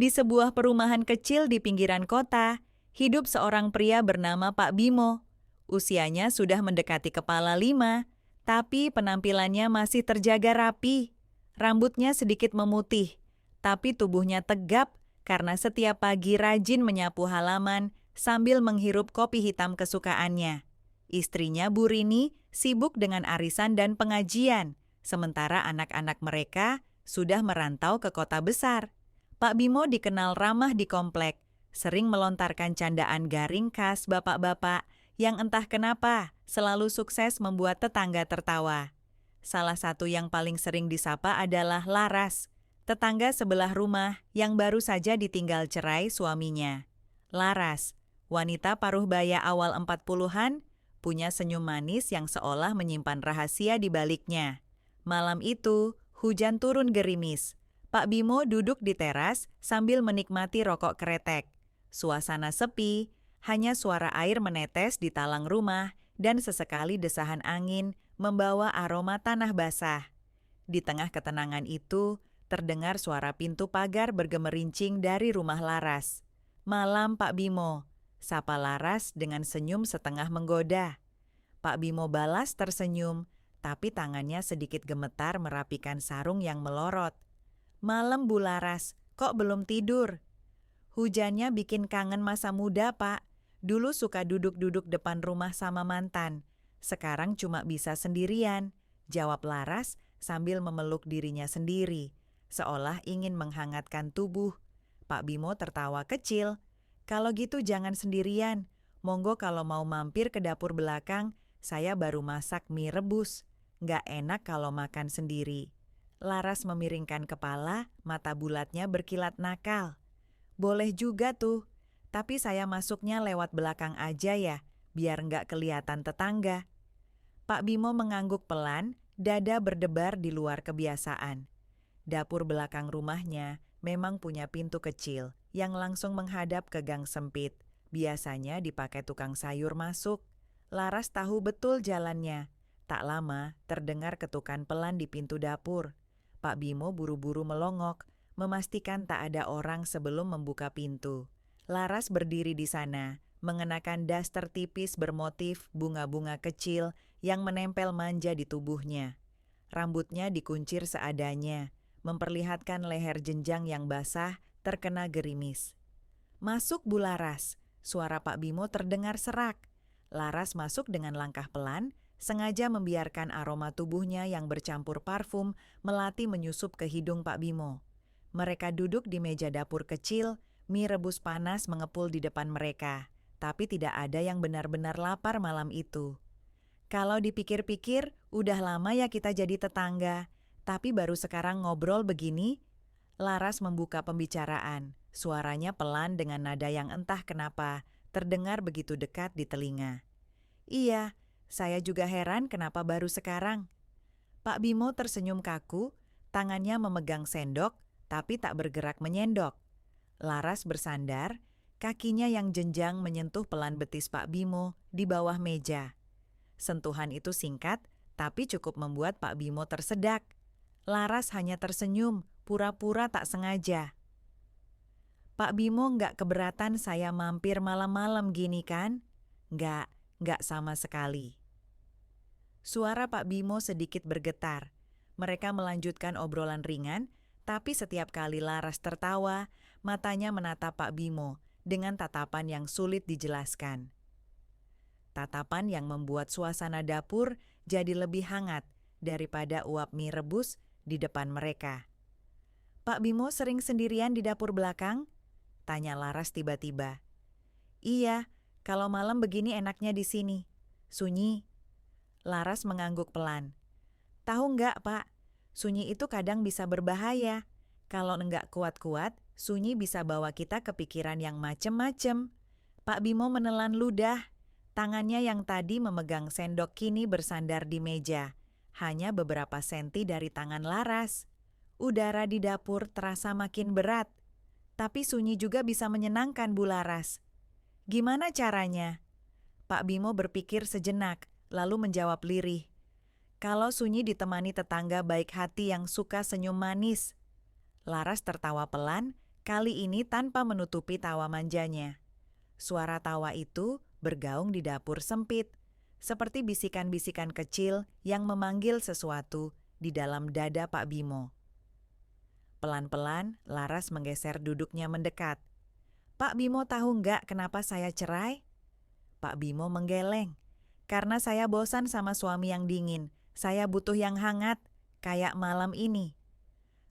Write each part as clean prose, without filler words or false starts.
Di sebuah perumahan kecil di pinggiran kota, hidup seorang pria bernama Pak Bimo. Usianya sudah mendekati kepala 5, tapi penampilannya masih terjaga rapi. Rambutnya sedikit memutih, tapi tubuhnya tegap karena setiap pagi rajin menyapu halaman sambil menghirup kopi hitam kesukaannya. Istrinya Bu Rini sibuk dengan arisan dan pengajian, sementara anak-anak mereka sudah merantau ke kota besar. Pak Bimo dikenal ramah di komplek, sering melontarkan candaan garing khas bapak-bapak yang entah kenapa selalu sukses membuat tetangga tertawa. Salah satu yang paling sering disapa adalah Laras, tetangga sebelah rumah yang baru saja ditinggal cerai suaminya. Laras, wanita paruh baya awal 40-an, punya senyum manis yang seolah menyimpan rahasia di baliknya. Malam itu, hujan turun gerimis. Pak Bimo duduk di teras sambil menikmati rokok kretek. Suasana sepi, hanya suara air menetes di talang rumah dan sesekali desahan angin membawa aroma tanah basah. Di tengah ketenangan itu, terdengar suara pintu pagar bergemerincing dari rumah Laras. "Malam, Pak Bimo," sapa Laras dengan senyum setengah menggoda. Pak Bimo balas tersenyum, tapi tangannya sedikit gemetar merapikan sarung yang melorot. "Malam, Bu Laras, kok belum tidur?" "Hujannya bikin kangen masa muda, Pak. Dulu suka duduk-duduk depan rumah sama mantan. Sekarang cuma bisa sendirian," jawab Laras sambil memeluk dirinya sendiri, seolah ingin menghangatkan tubuh. Pak Bimo tertawa kecil. "Kalau gitu jangan sendirian. Monggo kalau mau mampir ke dapur belakang, saya baru masak mie rebus. Nggak enak kalau makan sendiri." Laras memiringkan kepala, mata bulatnya berkilat nakal. "Boleh juga tuh, tapi saya masuknya lewat belakang aja ya, biar nggak kelihatan tetangga." Pak Bimo mengangguk pelan, dada berdebar di luar kebiasaan. Dapur belakang rumahnya memang punya pintu kecil yang langsung menghadap ke gang sempit. Biasanya dipakai tukang sayur masuk. Laras tahu betul jalannya. Tak lama, terdengar ketukan pelan di pintu dapur. Pak Bimo buru-buru melongok, memastikan tak ada orang sebelum membuka pintu. Laras berdiri di sana, mengenakan daster tipis bermotif bunga-bunga kecil yang menempel manja di tubuhnya. Rambutnya dikuncir seadanya, memperlihatkan leher jenjang yang basah terkena gerimis. "Masuk, Bu Laras," suara Pak Bimo terdengar serak. Laras masuk dengan langkah pelan, sengaja membiarkan aroma tubuhnya yang bercampur parfum melati menyusup ke hidung Pak Bimo. Mereka duduk di meja dapur kecil, mie rebus panas mengepul di depan mereka, tapi tidak ada yang benar-benar lapar malam itu. "Kalau dipikir-pikir, udah lama ya kita jadi tetangga, tapi baru sekarang ngobrol begini." Laras membuka pembicaraan, suaranya pelan dengan nada yang entah kenapa terdengar begitu dekat di telinga. "Iya, saya juga heran kenapa baru sekarang." Pak Bimo tersenyum kaku, tangannya memegang sendok, tapi tak bergerak menyendok. Laras bersandar, kakinya yang jenjang menyentuh pelan betis Pak Bimo di bawah meja. Sentuhan itu singkat, tapi cukup membuat Pak Bimo tersedak. Laras hanya tersenyum, pura-pura tak sengaja. "Pak Bimo nggak keberatan saya mampir malam-malam gini kan?" Nggak sama sekali." Suara Pak Bimo sedikit bergetar. Mereka melanjutkan obrolan ringan, tapi setiap kali Laras tertawa, matanya menatap Pak Bimo dengan tatapan yang sulit dijelaskan. Tatapan yang membuat suasana dapur jadi lebih hangat daripada uap mie rebus di depan mereka. "Pak Bimo sering sendirian di dapur belakang?" tanya Laras tiba-tiba. "Iya, kalau malam begini enaknya di sini. Sunyi." Laras mengangguk pelan. "Tahu nggak, Pak, sunyi itu kadang bisa berbahaya. Kalau nggak kuat-kuat, sunyi bisa bawa kita ke pikiran yang macem-macem." Pak Bimo menelan ludah. Tangannya yang tadi memegang sendok kini bersandar di meja, hanya beberapa senti dari tangan Laras. Udara di dapur terasa makin berat, tapi sunyi juga bisa menyenangkan, Bu Laras. "Gimana caranya?" Pak Bimo berpikir sejenak, lalu menjawab lirih. "Kalau sunyi ditemani tetangga baik hati yang suka senyum manis." Laras tertawa pelan kali ini tanpa menutupi tawa manjanya. Suara tawa itu bergaung di dapur sempit, seperti bisikan-bisikan kecil yang memanggil sesuatu di dalam dada Pak Bimo. Pelan-pelan, Laras menggeser duduknya mendekat. "Pak Bimo tahu nggak kenapa saya cerai?" Pak Bimo menggeleng. "Karena saya bosan sama suami yang dingin. Saya butuh yang hangat, kayak malam ini."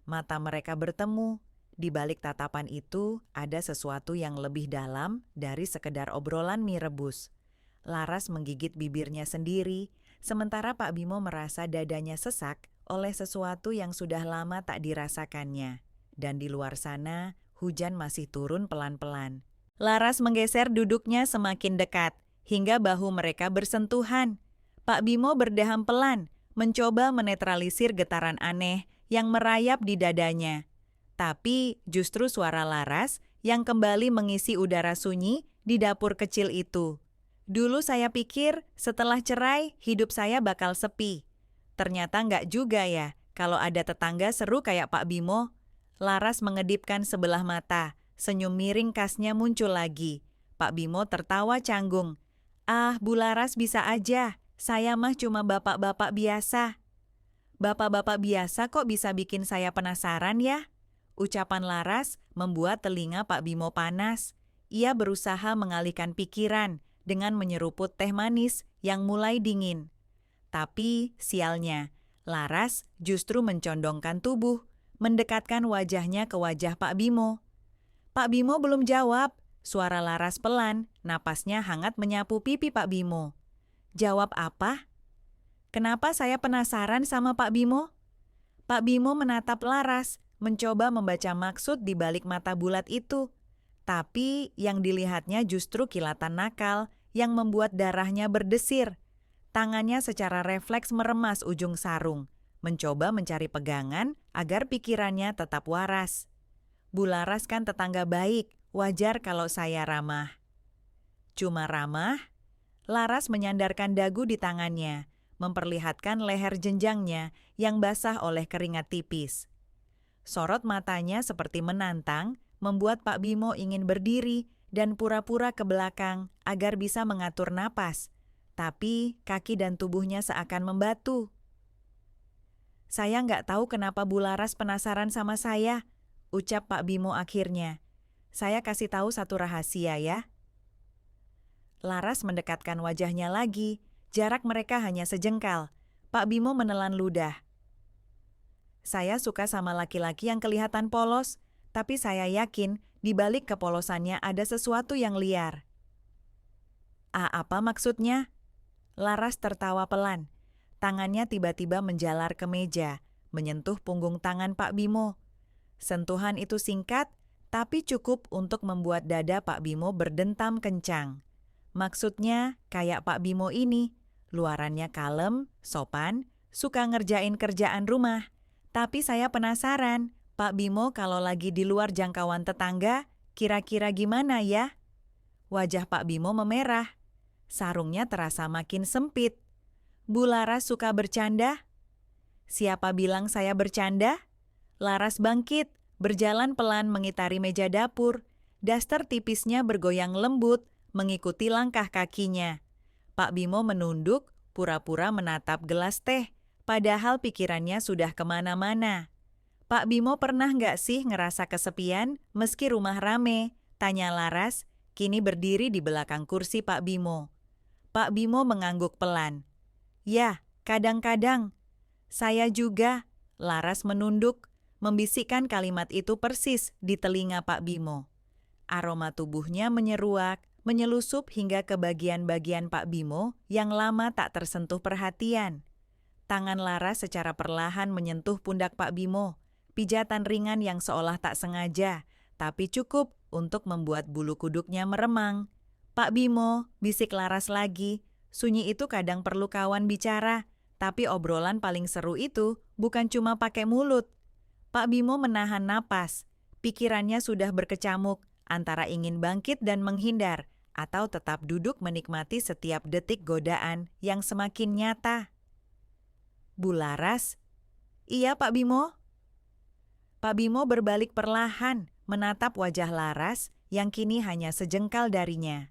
Mata mereka bertemu. Di balik tatapan itu ada sesuatu yang lebih dalam dari sekedar obrolan mie rebus. Laras menggigit bibirnya sendiri, sementara Pak Bimo merasa dadanya sesak oleh sesuatu yang sudah lama tak dirasakannya. Dan di luar sana, hujan masih turun pelan-pelan. Laras menggeser duduknya semakin dekat, hingga bahu mereka bersentuhan. Pak Bimo berdeham pelan, mencoba menetralisir getaran aneh yang merayap di dadanya. Tapi justru suara Laras yang kembali mengisi udara sunyi di dapur kecil itu. "Dulu saya pikir setelah cerai hidup saya bakal sepi. Ternyata nggak juga ya, kalau ada tetangga seru kayak Pak Bimo." Laras mengedipkan sebelah mata, senyum miring khasnya muncul lagi. Pak Bimo tertawa canggung. "Ah, Bu Laras bisa aja, saya mah cuma bapak-bapak biasa." "Bapak-bapak biasa kok bisa bikin saya penasaran ya?" Ucapan Laras membuat telinga Pak Bimo panas. Ia berusaha mengalihkan pikiran dengan menyeruput teh manis yang mulai dingin. Tapi sialnya, Laras justru mencondongkan tubuh, mendekatkan wajahnya ke wajah Pak Bimo. Pak Bimo belum jawab. Suara Laras pelan, napasnya hangat menyapu pipi Pak Bimo. "Jawab apa?" "Kenapa saya penasaran sama Pak Bimo?" Pak Bimo menatap Laras, mencoba membaca maksud di balik mata bulat itu. Tapi yang dilihatnya justru kilatan nakal yang membuat darahnya berdesir. Tangannya secara refleks meremas ujung sarung, mencoba mencari pegangan agar pikirannya tetap waras. "Bu Laras kan tetangga baik, wajar kalau saya ramah." "Cuma ramah?" Laras menyandarkan dagu di tangannya, memperlihatkan leher jenjangnya yang basah oleh keringat tipis. Sorot matanya seperti menantang, membuat Pak Bimo ingin berdiri dan pura-pura ke belakang agar bisa mengatur napas. Tapi kaki dan tubuhnya seakan membatu. "Saya nggak tahu kenapa Bu Laras penasaran sama saya," ucap Pak Bimo akhirnya. "Saya kasih tahu satu rahasia ya." Laras mendekatkan wajahnya lagi, jarak mereka hanya sejengkal. Pak Bimo menelan ludah. "Saya suka sama laki-laki yang kelihatan polos, tapi saya yakin di balik kepolosannya ada sesuatu yang liar." Apa maksudnya?" Laras tertawa pelan. Tangannya tiba-tiba menjalar ke meja, menyentuh punggung tangan Pak Bimo. Sentuhan itu singkat, tapi cukup untuk membuat dada Pak Bimo berdentam kencang. Maksudnya, kayak Pak Bimo ini, luarannya kalem, sopan, suka ngerjain kerjaan rumah. Tapi saya penasaran, Pak Bimo kalau lagi di luar jangkauan tetangga, kira-kira gimana ya? Wajah Pak Bimo memerah. Sarungnya terasa makin sempit. "Bu Laras suka bercanda?" "Siapa bilang saya bercanda?" Laras bangkit, berjalan pelan mengitari meja dapur. Daster tipisnya bergoyang lembut, mengikuti langkah kakinya. Pak Bimo menunduk, pura-pura menatap gelas teh. Padahal pikirannya sudah kemana-mana. "Pak Bimo pernah nggak sih ngerasa kesepian meski rumah rame?" tanya Laras, kini berdiri di belakang kursi Pak Bimo. Pak Bimo mengangguk pelan. "Ya, kadang-kadang." "Saya juga." Laras menunduk, membisikkan kalimat itu persis di telinga Pak Bimo. Aroma tubuhnya menyeruak, menyelusup hingga ke bagian-bagian Pak Bimo yang lama tak tersentuh perhatian. Tangan Laras secara perlahan menyentuh pundak Pak Bimo, pijatan ringan yang seolah tak sengaja, tapi cukup untuk membuat bulu kuduknya meremang. "Pak Bimo," bisik Laras lagi, "sunyi itu kadang perlu kawan bicara, tapi obrolan paling seru itu bukan cuma pakai mulut." Pak Bimo menahan napas, pikirannya sudah berkecamuk antara ingin bangkit dan menghindar, atau tetap duduk menikmati setiap detik godaan yang semakin nyata. "Bu Laras?" "Iya, Pak Bimo." Pak Bimo berbalik perlahan, menatap wajah Laras yang kini hanya sejengkal darinya.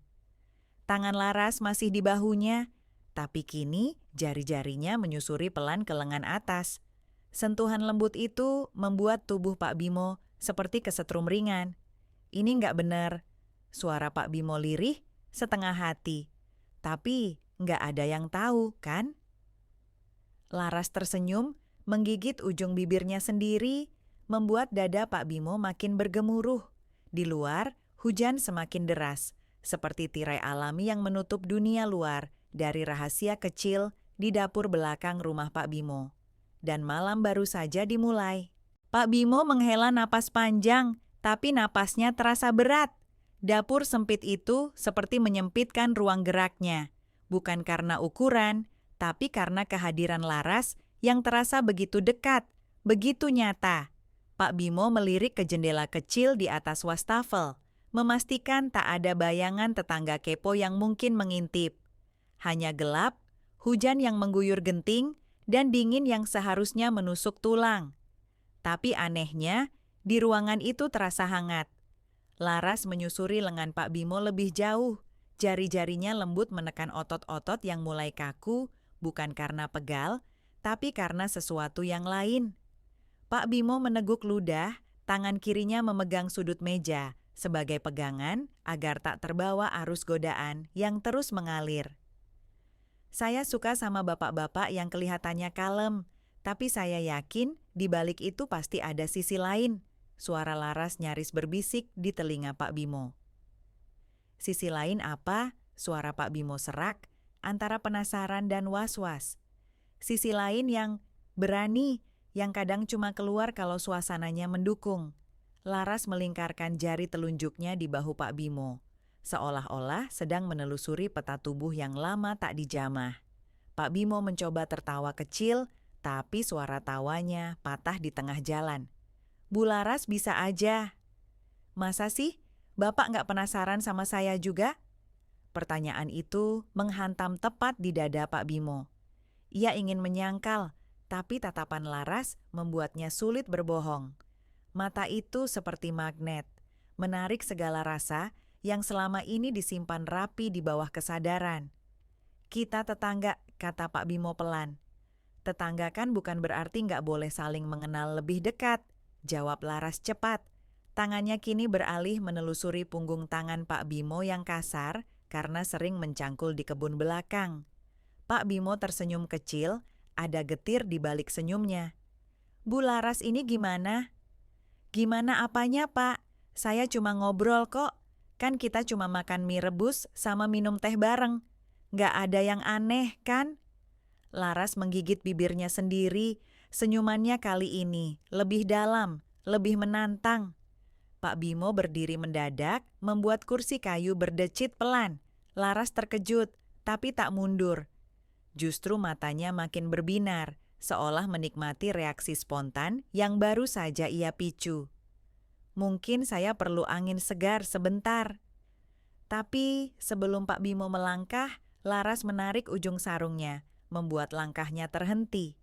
Tangan Laras masih di bahunya, tapi kini jari-jarinya menyusuri pelan ke lengan atas. Sentuhan lembut itu membuat tubuh Pak Bimo seperti kesetrum ringan. Ini nggak benar. Suara Pak Bimo lirih setengah hati. Tapi nggak ada yang tahu, kan? Laras tersenyum, menggigit ujung bibirnya sendiri, membuat dada Pak Bimo makin bergemuruh. Di luar, hujan semakin deras, seperti tirai alami yang menutup dunia luar dari rahasia kecil di dapur belakang rumah Pak Bimo. Dan malam baru saja dimulai. Pak Bimo menghela napas panjang, tapi napasnya terasa berat. Dapur sempit itu seperti menyempitkan ruang geraknya, bukan karena ukuran, tapi karena kehadiran Laras yang terasa begitu dekat, begitu nyata. Pak Bimo melirik ke jendela kecil di atas wastafel, memastikan tak ada bayangan tetangga kepo yang mungkin mengintip. Hanya gelap, hujan yang mengguyur genting, dan dingin yang seharusnya menusuk tulang. Tapi anehnya, di ruangan itu terasa hangat. Laras menyusuri lengan Pak Bimo lebih jauh. Jari-jarinya lembut menekan otot-otot yang mulai kaku, bukan karena pegal, tapi karena sesuatu yang lain. Pak Bimo meneguk ludah, tangan kirinya memegang sudut meja sebagai pegangan agar tak terbawa arus godaan yang terus mengalir. Saya suka sama bapak-bapak yang kelihatannya kalem, tapi saya yakin di balik itu pasti ada sisi lain. Suara Laras nyaris berbisik di telinga Pak Bimo. Sisi lain apa? Suara Pak Bimo serak, antara penasaran dan was-was. Sisi lain yang berani, yang kadang cuma keluar kalau suasananya mendukung. Laras melingkarkan jari telunjuknya di bahu Pak Bimo, seolah-olah sedang menelusuri peta tubuh yang lama tak dijamah. Pak Bimo mencoba tertawa kecil, tapi suara tawanya patah di tengah jalan. Bu Laras bisa aja. Masa sih? Bapak nggak penasaran sama saya juga? Pertanyaan itu menghantam tepat di dada Pak Bimo. Ia ingin menyangkal, tapi tatapan Laras membuatnya sulit berbohong. Mata itu seperti magnet, menarik segala rasa yang selama ini disimpan rapi di bawah kesadaran. Kita tetangga, kata Pak Bimo pelan. Tetangga kan bukan berarti nggak boleh saling mengenal lebih dekat, jawab Laras cepat. Tangannya kini beralih menelusuri punggung tangan Pak Bimo yang kasar karena sering mencangkul di kebun belakang. Pak Bimo tersenyum kecil, ada getir di balik senyumnya. Bu Laras ini gimana? Gimana apanya, Pak? Saya cuma ngobrol kok. Kan kita cuma makan mie rebus sama minum teh bareng. Nggak ada yang aneh, kan? Laras menggigit bibirnya sendiri. Senyumannya kali ini lebih dalam, lebih menantang. Pak Bimo berdiri mendadak, membuat kursi kayu berdecit pelan. Laras terkejut, tapi tak mundur. Justru matanya makin berbinar, seolah menikmati reaksi spontan yang baru saja ia picu. Mungkin saya perlu angin segar sebentar. Tapi sebelum Pak Bimo melangkah, Laras menarik ujung sarungnya, membuat langkahnya terhenti.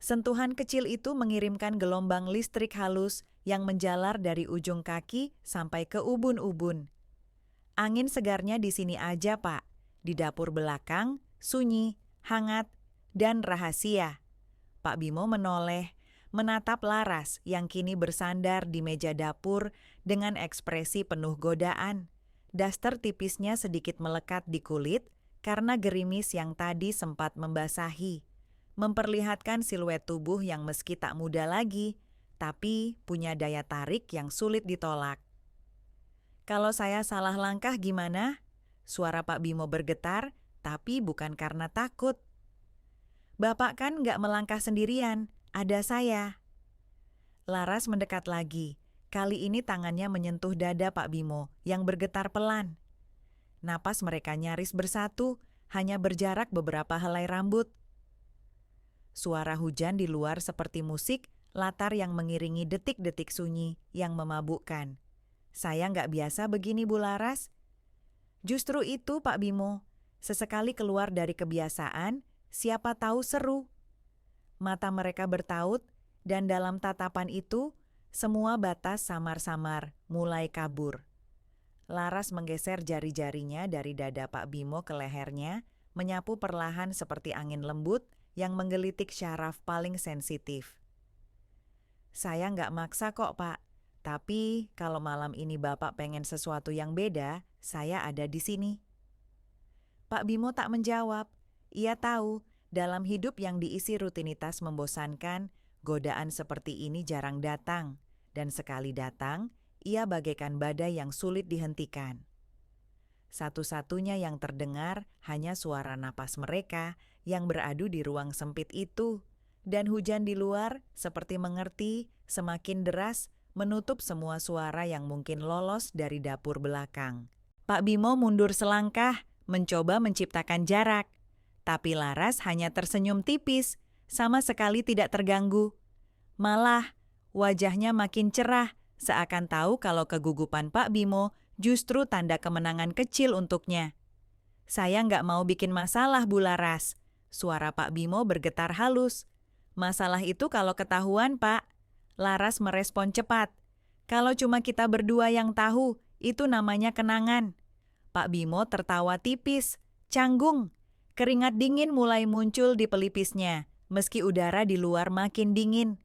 Sentuhan kecil itu mengirimkan gelombang listrik halus yang menjalar dari ujung kaki sampai ke ubun-ubun. Angin segarnya di sini aja, Pak. Di dapur belakang, sunyi, hangat, dan rahasia. Pak Bimo menoleh, menatap Laras yang kini bersandar di meja dapur dengan ekspresi penuh godaan. Daster tipisnya sedikit melekat di kulit karena gerimis yang tadi sempat membasahi. Memperlihatkan siluet tubuh yang meski tak muda lagi, tapi punya daya tarik yang sulit ditolak. Kalau saya salah langkah gimana? Suara Pak Bimo bergetar, tapi bukan karena takut. Bapak kan nggak melangkah sendirian, ada saya. Laras mendekat lagi. Kali ini tangannya menyentuh dada Pak Bimo yang bergetar pelan. Napas mereka nyaris bersatu, hanya berjarak beberapa helai rambut. Suara hujan di luar seperti musik, latar yang mengiringi detik-detik sunyi yang memabukkan. Saya nggak biasa begini, Bu Laras. Justru itu, Pak Bimo. Sesekali keluar dari kebiasaan, siapa tahu seru. Mata mereka bertaut, dan dalam tatapan itu, Semua batas samar-samar mulai kabur. Laras menggeser jari-jarinya dari dada Pak Bimo ke lehernya, menyapu perlahan seperti angin lembut yang menggelitik syaraf paling sensitif. Saya nggak maksa kok, Pak. Tapi kalau malam ini Bapak pengen sesuatu yang beda, saya ada di sini. Pak Bimo tak menjawab. Ia tahu, dalam hidup yang diisi rutinitas membosankan, godaan seperti ini jarang datang. Dan sekali datang, ia bagaikan badai yang sulit dihentikan. Satu-satunya yang terdengar hanya suara napas mereka yang beradu di ruang sempit itu. Dan hujan di luar, seperti mengerti, semakin deras, menutup semua suara yang mungkin lolos dari dapur belakang. Pak Bimo mundur selangkah, mencoba menciptakan jarak. Tapi Laras hanya tersenyum tipis, sama sekali tidak terganggu. Malah, wajahnya makin cerah, seakan tahu kalau kegugupan Pak Bimo justru tanda kemenangan kecil untuknya. Saya nggak mau bikin masalah, Bu Laras. Suara Pak Bimo bergetar halus. Masalah itu kalau ketahuan, Pak. Laras merespon cepat. Kalau cuma kita berdua yang tahu, itu namanya kenangan. Pak Bimo tertawa tipis, canggung. Keringat dingin mulai muncul di pelipisnya, meski udara di luar makin dingin.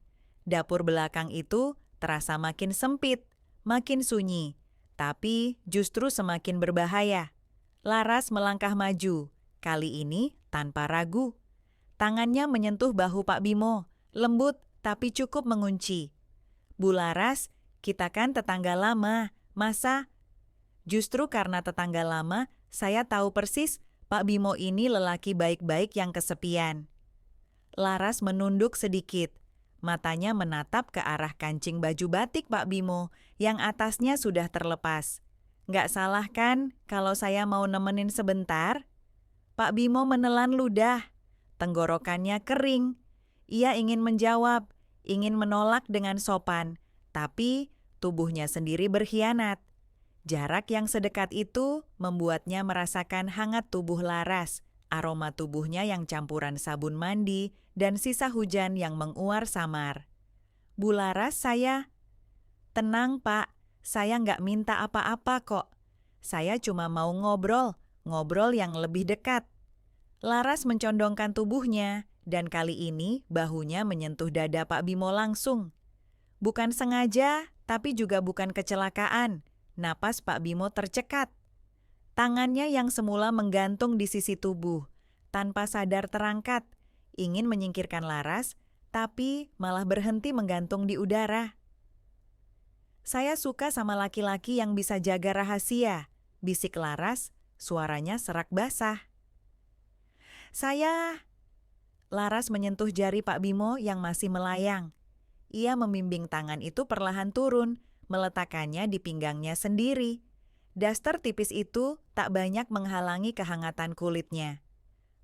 Dapur belakang itu terasa makin sempit, makin sunyi, tapi justru semakin berbahaya. Laras melangkah maju, kali ini tanpa ragu. Tangannya menyentuh bahu Pak Bimo, lembut tapi cukup mengunci. Bu Laras, kita kan tetangga lama, masa? Justru karena tetangga lama, saya tahu persis Pak Bimo ini lelaki baik-baik yang kesepian. Laras menunduk sedikit. Matanya menatap ke arah kancing baju batik Pak Bimo yang atasnya sudah terlepas. Nggak salah kan kalau saya mau nemenin sebentar? Pak Bimo menelan ludah. Tenggorokannya kering. Ia ingin menjawab, ingin menolak dengan sopan, tapi tubuhnya sendiri berkhianat. Jarak yang sedekat itu membuatnya merasakan hangat tubuh Laras, aroma tubuhnya yang campuran sabun mandi, dan sisa hujan yang menguar samar. Bu Laras, saya... Tenang, Pak. Saya nggak minta apa-apa kok. Saya cuma mau ngobrol yang lebih dekat. Laras mencondongkan tubuhnya, dan kali ini bahunya menyentuh dada Pak Bimo langsung. Bukan sengaja, tapi juga bukan kecelakaan. Napas Pak Bimo tercekat. Tangannya yang semula menggantung di sisi tubuh, tanpa sadar terangkat, ingin menyingkirkan Laras, tapi malah berhenti menggantung di udara. Saya suka sama laki-laki yang bisa jaga rahasia, bisik Laras, suaranya serak basah. Laras menyentuh jari Pak Bimo yang masih melayang. Ia membimbing tangan itu perlahan turun, meletakkannya di pinggangnya sendiri. Daster tipis itu tak banyak menghalangi kehangatan kulitnya.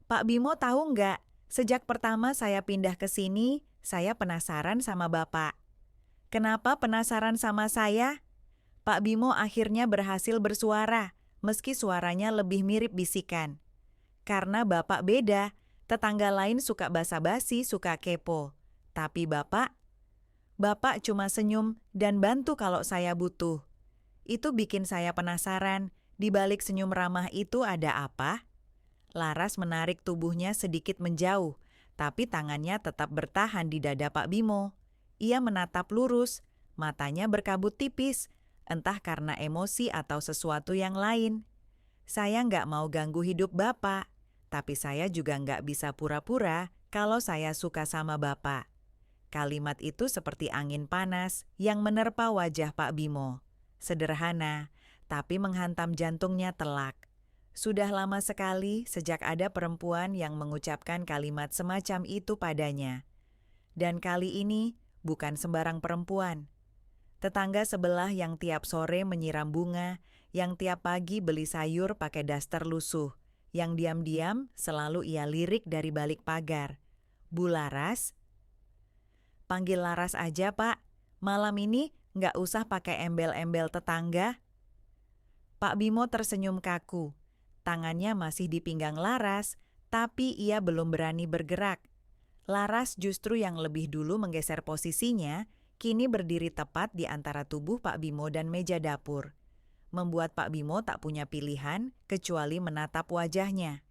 Pak Bimo tahu nggak, sejak pertama saya pindah ke sini, saya penasaran sama Bapak. Kenapa penasaran sama saya? Pak Bimo akhirnya berhasil bersuara, meski suaranya lebih mirip bisikan. Karena Bapak beda, tetangga lain suka basa-basi, suka kepo. Tapi Bapak cuma senyum dan bantu kalau saya butuh. Itu bikin saya penasaran, di balik senyum ramah itu ada apa? Laras menarik tubuhnya sedikit menjauh, tapi tangannya tetap bertahan di dada Pak Bimo. Ia menatap lurus, matanya berkabut tipis, entah karena emosi atau sesuatu yang lain. Saya nggak mau ganggu hidup Bapak. Tapi saya juga nggak bisa pura-pura kalau saya suka sama Bapak. Kalimat itu seperti angin panas yang menerpa wajah Pak Bimo. Sederhana, tapi menghantam jantungnya telak. Sudah lama sekali sejak ada perempuan yang mengucapkan kalimat semacam itu padanya. Dan kali ini bukan sembarang perempuan. Tetangga sebelah yang tiap sore menyiram bunga, yang tiap pagi beli sayur pakai daster lusuh, yang diam-diam selalu ia lirik dari balik pagar. Bu Laras? Panggil Laras aja, Pak. Malam ini nggak usah pakai embel-embel tetangga. Pak Bimo tersenyum kaku. Tangannya masih di pinggang Laras, tapi ia belum berani bergerak. Laras justru yang lebih dulu menggeser posisinya, kini berdiri tepat di antara tubuh Pak Bimo dan meja dapur, membuat Pak Bimo tak punya pilihan kecuali menatap wajahnya.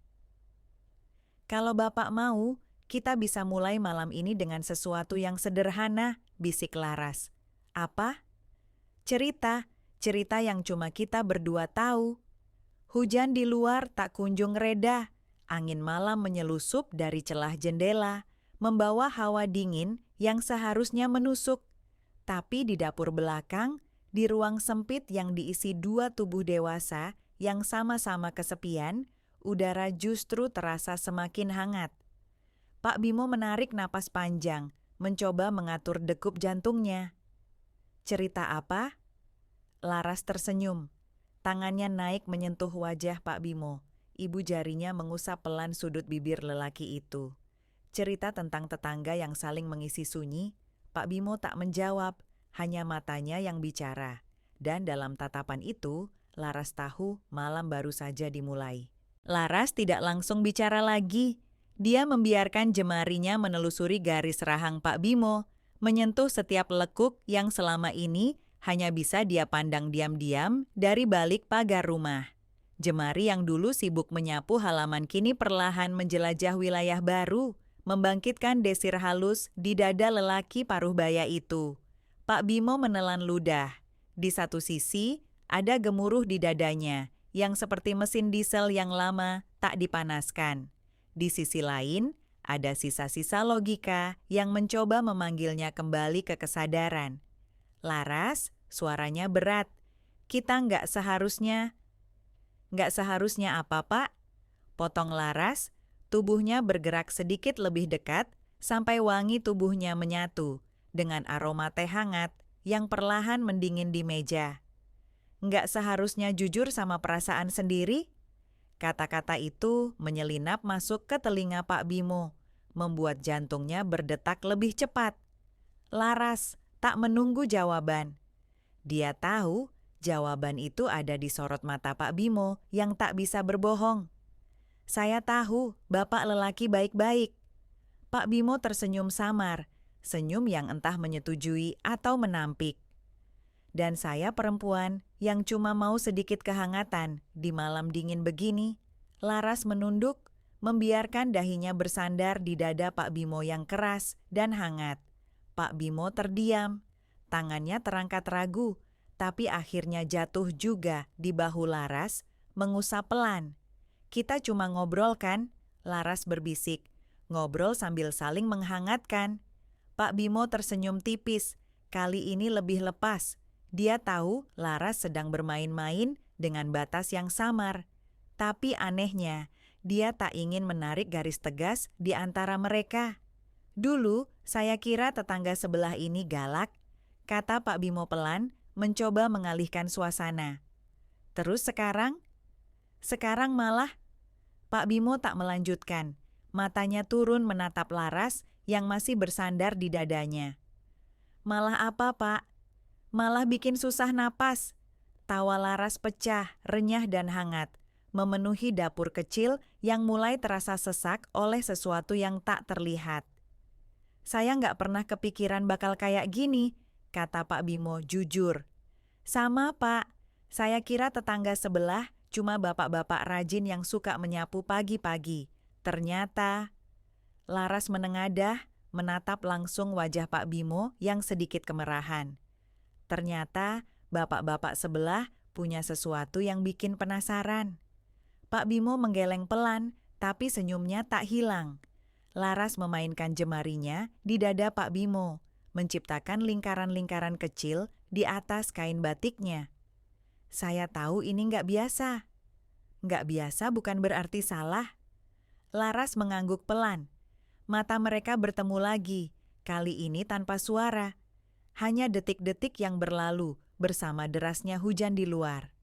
"Kalau Bapak mau, kita bisa mulai malam ini dengan sesuatu yang sederhana," bisik Laras. "Apa?" "Cerita, cerita yang cuma kita berdua tahu." Hujan di luar tak kunjung reda. Angin malam menyelusup dari celah jendela, membawa hawa dingin yang seharusnya menusuk. Tapi di dapur belakang, di ruang sempit yang diisi dua tubuh dewasa yang sama-sama kesepian, udara justru terasa semakin hangat. Pak Bimo menarik napas panjang, mencoba mengatur degup jantungnya. "Cerita apa?" Laras tersenyum. Tangannya naik menyentuh wajah Pak Bimo. Ibu jarinya mengusap pelan sudut bibir lelaki itu. Cerita tentang tetangga yang saling mengisi sunyi. Pak Bimo tak menjawab, hanya matanya yang bicara. Dan dalam tatapan itu, Laras tahu malam baru saja dimulai. Laras tidak langsung bicara lagi. Dia membiarkan jemarinya menelusuri garis rahang Pak Bimo, menyentuh setiap lekuk yang selama ini hanya bisa dia pandang diam-diam dari balik pagar rumah. Jemari yang dulu sibuk menyapu halaman kini perlahan menjelajah wilayah baru, membangkitkan desir halus di dada lelaki paruh baya itu. Pak Bimo menelan ludah. Di satu sisi, ada gemuruh di dadanya, yang seperti mesin diesel yang lama tak dipanaskan. Di sisi lain, ada sisa-sisa logika yang mencoba memanggilnya kembali ke kesadaran. "Laras," suaranya berat. Nggak seharusnya apa, Pak?" Potong Laras, tubuhnya bergerak sedikit lebih dekat sampai wangi tubuhnya menyatu dengan aroma teh hangat yang perlahan mendingin di meja. "Nggak seharusnya jujur sama perasaan sendiri?" Kata-kata itu menyelinap masuk ke telinga Pak Bimo, membuat jantungnya berdetak lebih cepat. Laras tak menunggu jawaban. Dia tahu jawaban itu ada di sorot mata Pak Bimo yang tak bisa berbohong. "Saya tahu Bapak lelaki baik-baik." Pak Bimo tersenyum samar, senyum yang entah menyetujui atau menampik. "Dan saya perempuan yang cuma mau sedikit kehangatan di malam dingin begini." Laras menunduk, membiarkan dahinya bersandar di dada Pak Bimo yang keras dan hangat. Pak Bimo terdiam, tangannya terangkat ragu, tapi akhirnya jatuh juga di bahu Laras, mengusap pelan. "Kita cuma ngobrol kan?" Laras berbisik. "Ngobrol sambil saling menghangatkan." Pak Bimo tersenyum tipis, kali ini lebih lepas. Dia tahu Laras sedang bermain-main dengan batas yang samar. Tapi anehnya, dia tak ingin menarik garis tegas di antara mereka. "Dulu, saya kira tetangga sebelah ini galak," kata Pak Bimo pelan, mencoba mengalihkan suasana. "Terus sekarang?" "Sekarang malah..." Pak Bimo tak melanjutkan. Matanya turun menatap Laras yang masih bersandar di dadanya. "Malah apa, Pak?" "Malah bikin susah napas." Tawa Laras pecah, renyah dan hangat, memenuhi dapur kecil yang mulai terasa sesak oleh sesuatu yang tak terlihat. "Saya nggak pernah kepikiran bakal kayak gini," kata Pak Bimo jujur. "Sama, Pak. Saya kira tetangga sebelah cuma bapak-bapak rajin yang suka menyapu pagi-pagi. Ternyata..." Laras menengadah, menatap langsung wajah Pak Bimo yang sedikit kemerahan. Ternyata bapak-bapak sebelah punya sesuatu yang bikin penasaran. Pak Bimo menggeleng pelan, tapi senyumnya tak hilang. Laras memainkan jemarinya di dada Pak Bimo, menciptakan lingkaran-lingkaran kecil di atas kain batiknya. "Saya tahu ini nggak biasa." "Nggak biasa bukan berarti salah." Laras mengangguk pelan. Mata mereka bertemu lagi, kali ini tanpa suara. Hanya detik-detik yang berlalu bersama derasnya hujan di luar.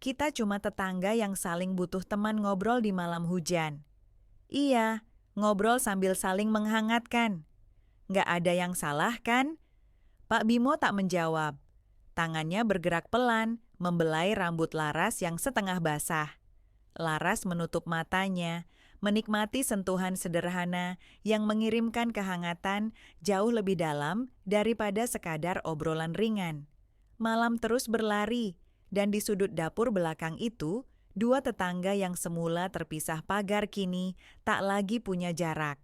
"Kita cuma tetangga yang saling butuh teman ngobrol di malam hujan." "Iya, ngobrol sambil saling menghangatkan." "Nggak ada yang salah kan?" Pak Bimo tak menjawab. Tangannya bergerak pelan, membelai rambut Laras yang setengah basah. Laras menutup matanya, menikmati sentuhan sederhana yang mengirimkan kehangatan jauh lebih dalam daripada sekadar obrolan ringan. Malam terus berlari, dan di sudut dapur belakang itu, dua tetangga yang semula terpisah pagar kini tak lagi punya jarak.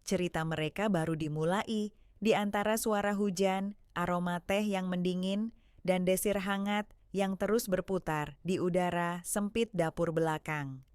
Cerita mereka baru dimulai di antara suara hujan, aroma teh yang mendingin, dan desir hangat yang terus berputar di udara sempit dapur belakang.